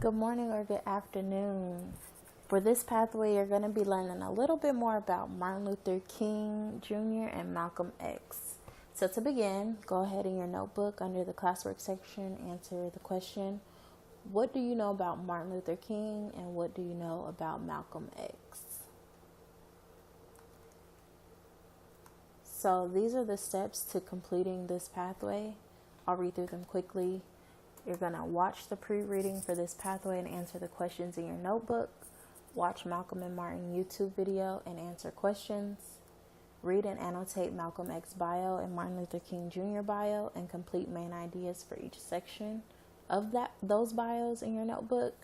Good morning or good afternoon. For this pathway, you're going to be learning a little bit more about Martin Luther King Jr. and Malcolm X. So to begin, go ahead in your notebook under the classwork section, answer the question, what do you know about Martin Luther King and what do you know about Malcolm X? So these are the steps to completing this pathway. I'll read through them quickly. You're going to watch the pre-reading for this pathway and answer the questions in your notebook. Watch Malcolm and Martin YouTube video and answer questions. Read and annotate Malcolm X bio and Martin Luther King Jr. bio and complete main ideas for each section of those bios in your notebook.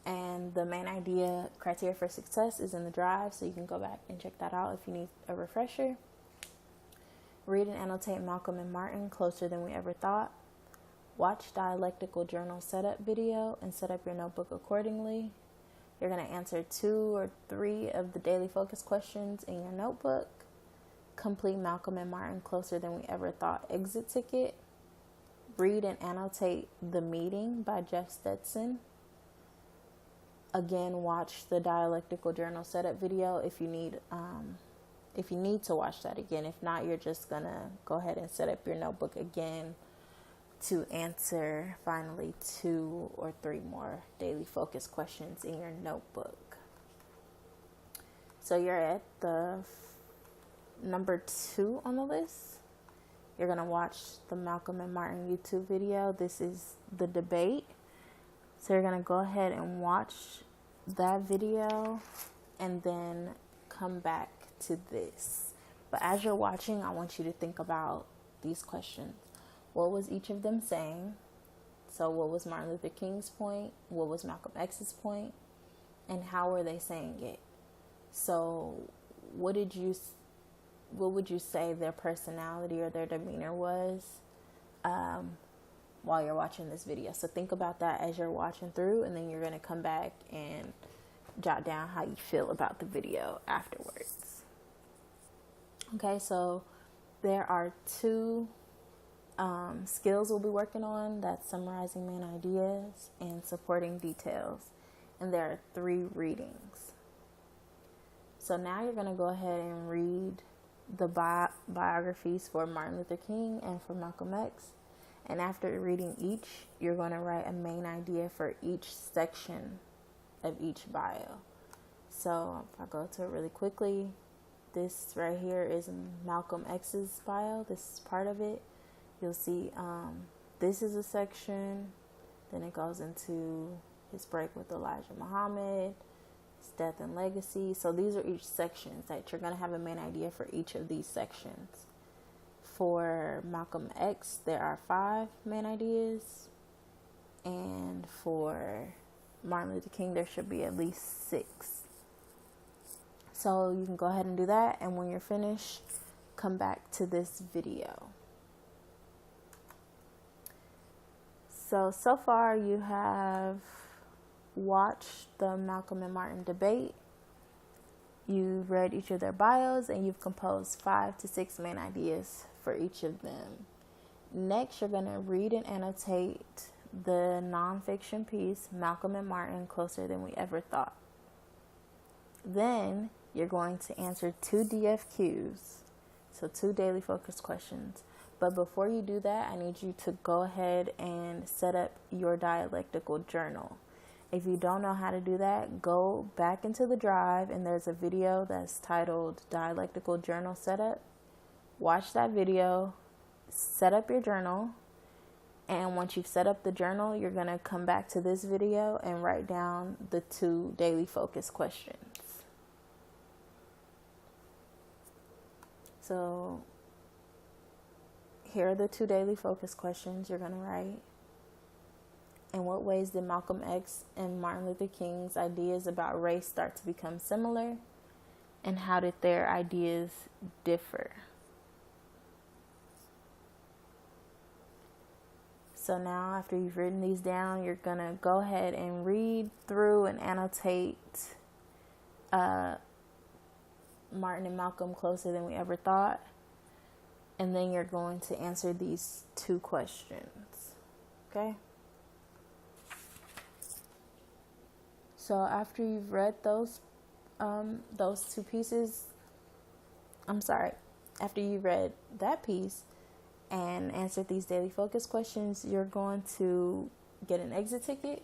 And the main idea criteria for success is in the drive, so you can go back and check that out if you need a refresher. Read and annotate Malcolm and Martin Closer Than We Ever Thought. Watch Dialectical Journal Setup video and set up your notebook accordingly. You're going to answer 2 or 3 of the daily focus questions in your notebook. Complete Malcolm and Martin Closer Than We Ever Thought exit ticket. Read and annotate The Meeting by Jeff Stetson. Again, watch the Dialectical Journal Setup video if you need to watch that again. If not, you're just going to go ahead and set up your notebook again to answer finally 2 or 3 more daily focus questions in your notebook. So you're at the number 2 on the list. You're going to watch the Malcolm and Martin YouTube video. This is the debate. So you're going to go ahead and watch that video and then come back to this. But as you're watching, I want you to think about these questions. What was each of them saying? So what was Martin Luther King's point? What was Malcolm X's point? And how were they saying it? So what would you say their personality or their demeanor was while you're watching this video? So think about that as you're watching through, and then you're going to come back and jot down how you feel about the video afterwards. Okay, so there are 2 skills we'll be working on. That's summarizing main ideas and supporting details. And there are 3 readings. So now you're going to go ahead and read the biographies for Martin Luther King and for Malcolm X. And after reading each, you're going to write a main idea for each section of each bio. So if I go to it really quickly, this right here is Malcolm X's bio. This is part of it. You'll see this is a section, then it goes into his break with Elijah Muhammad, his death and legacy. So these are each sections that you're going to have a main idea for each of these sections. For Malcolm X, there are 5 main ideas, and for Martin Luther King, there should be at least 6. So you can go ahead and do that, and when you're finished, come back to this video. So far you have watched the Malcolm and Martin debate. You've read each of their bios and you've composed 5 to 6 main ideas for each of them. Next, you're going to read and annotate the nonfiction piece, Malcolm and Martin Closer Than We Ever Thought. Then you're going to answer 2 DFQs, so 2 daily focus questions. But before you do that, I need you to go ahead and set up your dialectical journal. If you don't know how to do that, go back into the drive and there's a video that's titled Dialectical Journal Setup. Watch that video, set up your journal, and once you've set up the journal, you're going to come back to this video and write down the 2 daily focus questions. So here are the 2 daily focus questions you're going to write. In what ways did Malcolm X and Martin Luther King's ideas about race start to become similar? And how did their ideas differ? So now after you've written these down, you're going to go ahead and read through and annotate Martin and Malcolm Closer Than We Ever Thought. And then you're going to answer these 2 questions. Okay? So after you've read those two pieces, after you read that piece and answered these daily focus questions, you're going to get an exit ticket.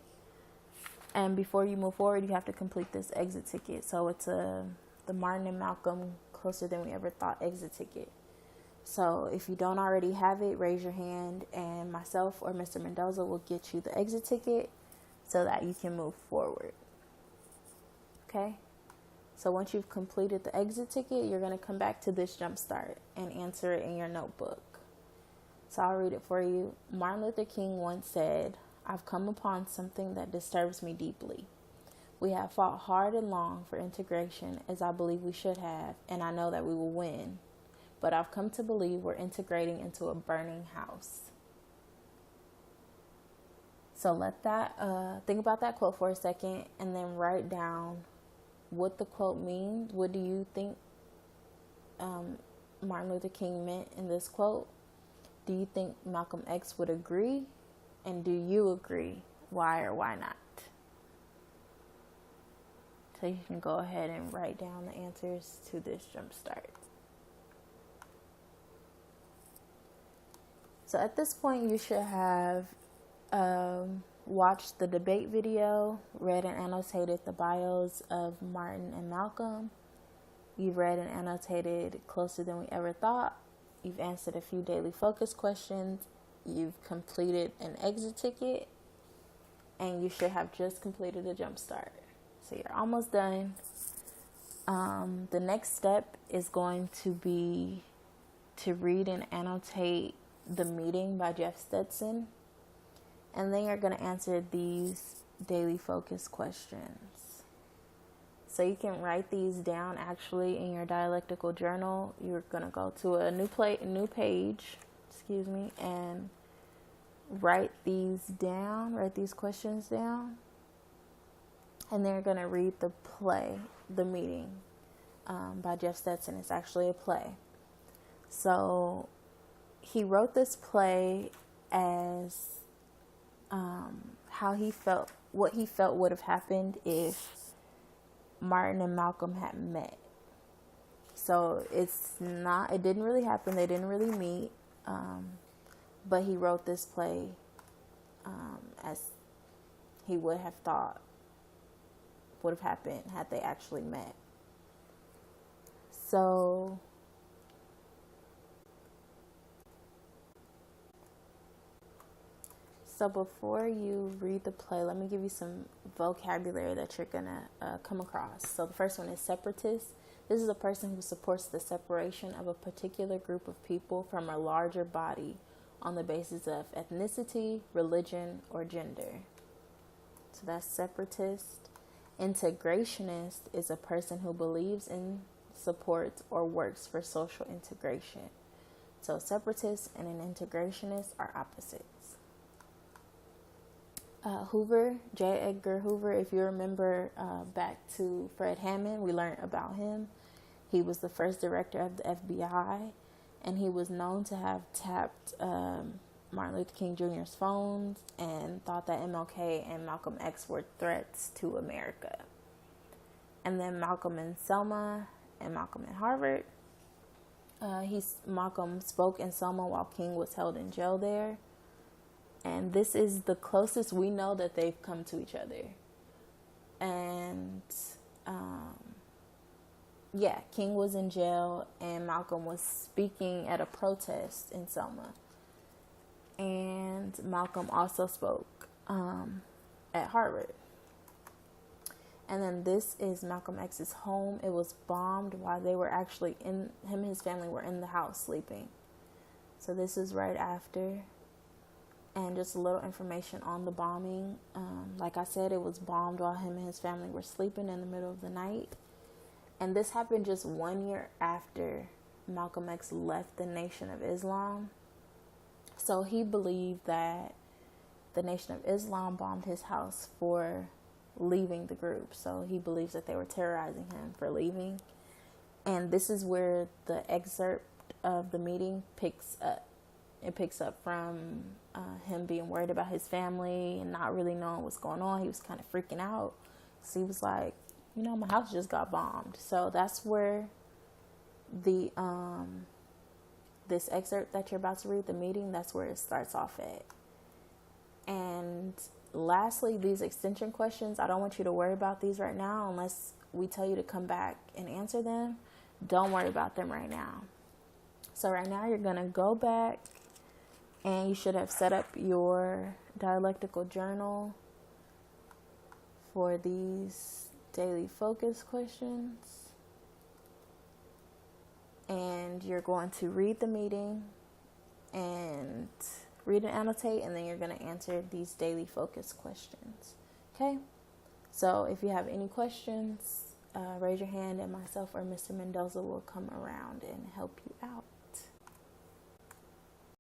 And before you move forward, you have to complete this exit ticket. So it's the Martin and Malcolm Closer Than We Ever Thought exit ticket. So if you don't already have it, raise your hand, and myself or Mr. Mendoza will get you the exit ticket so that you can move forward. Okay? So once you've completed the exit ticket, you're going to come back to this jumpstart and answer it in your notebook. So I'll read it for you. Martin Luther King once said, "I've come upon something that disturbs me deeply. We have fought hard and long for integration, as I believe we should have, and I know that we will win. But I've come to believe we're integrating into a burning house." So think about that quote for a second, and then write down what the quote means. What do you think Martin Luther King meant in this quote? Do you think Malcolm X would agree? And do you agree? Why or why not? So you can go ahead and write down the answers to this jumpstart. So at this point, you should have watched the debate video, read and annotated the bios of Martin and Malcolm. You've read and annotated Closer Than We Ever Thought. You've answered a few daily focus questions. You've completed an exit ticket. And you should have just completed a jumpstart. So you're almost done. The next step is going to be to read and annotate The Meeting by Jeff Stetson. And then you're going to answer these daily focus questions. So you can write these down actually in your dialectical journal. You're going to go to a new page, and write these questions down. And then you're going to read the play, The Meeting, by Jeff Stetson. It's actually a play. So he wrote this play as what he felt would have happened if Martin and Malcolm had met. So it didn't really happen. They didn't really meet. But he wrote this play as he would have thought would have happened had they actually met. So before you read the play, let me give you some vocabulary that you're going to come across. So the first one is separatist. This is a person who supports the separation of a particular group of people from a larger body on the basis of ethnicity, religion, or gender. So that's separatist. Integrationist is a person who believes in, supports, or works for social integration. So separatist and an integrationist are opposites. Hoover, J. Edgar Hoover, if you remember back to Fred Hammond, we learned about him. He was the first director of the FBI, and he was known to have tapped Martin Luther King Jr.'s phones and thought that MLK and Malcolm X were threats to America. And then Malcolm and Selma and Malcolm and Harvard. Malcolm spoke in Selma while King was held in jail there. And this is the closest we know that they've come to each other. And, King was in jail and Malcolm was speaking at a protest in Selma. And Malcolm also spoke at Harvard. And then this is Malcolm X's home. It was bombed while they were actually him and his family were in the house sleeping. So this is right after. And just a little information on the bombing. Like I said, it was bombed while him and his family were sleeping in the middle of the night. And this happened just 1 year after Malcolm X left the Nation of Islam. So he believed that the Nation of Islam bombed his house for leaving the group. So he believes that they were terrorizing him for leaving. And this is where the excerpt of the meeting picks up. It picks up from him being worried about his family and not really knowing what's going on. He was kind of freaking out. So he was like, you know, my house just got bombed. So that's where the this excerpt that you're about to read, the meeting, that's where it starts off at. And lastly, these extension questions, I don't want you to worry about these right now unless we tell you to come back and answer them. Don't worry about them right now. So right now you're going to go back and you should have set up your dialectical journal for these daily focus questions. And you're going to read the meeting and read and annotate, and then you're going to answer these daily focus questions. Okay? So if you have any questions, raise your hand and myself or Mr. Mendoza will come around and help you out.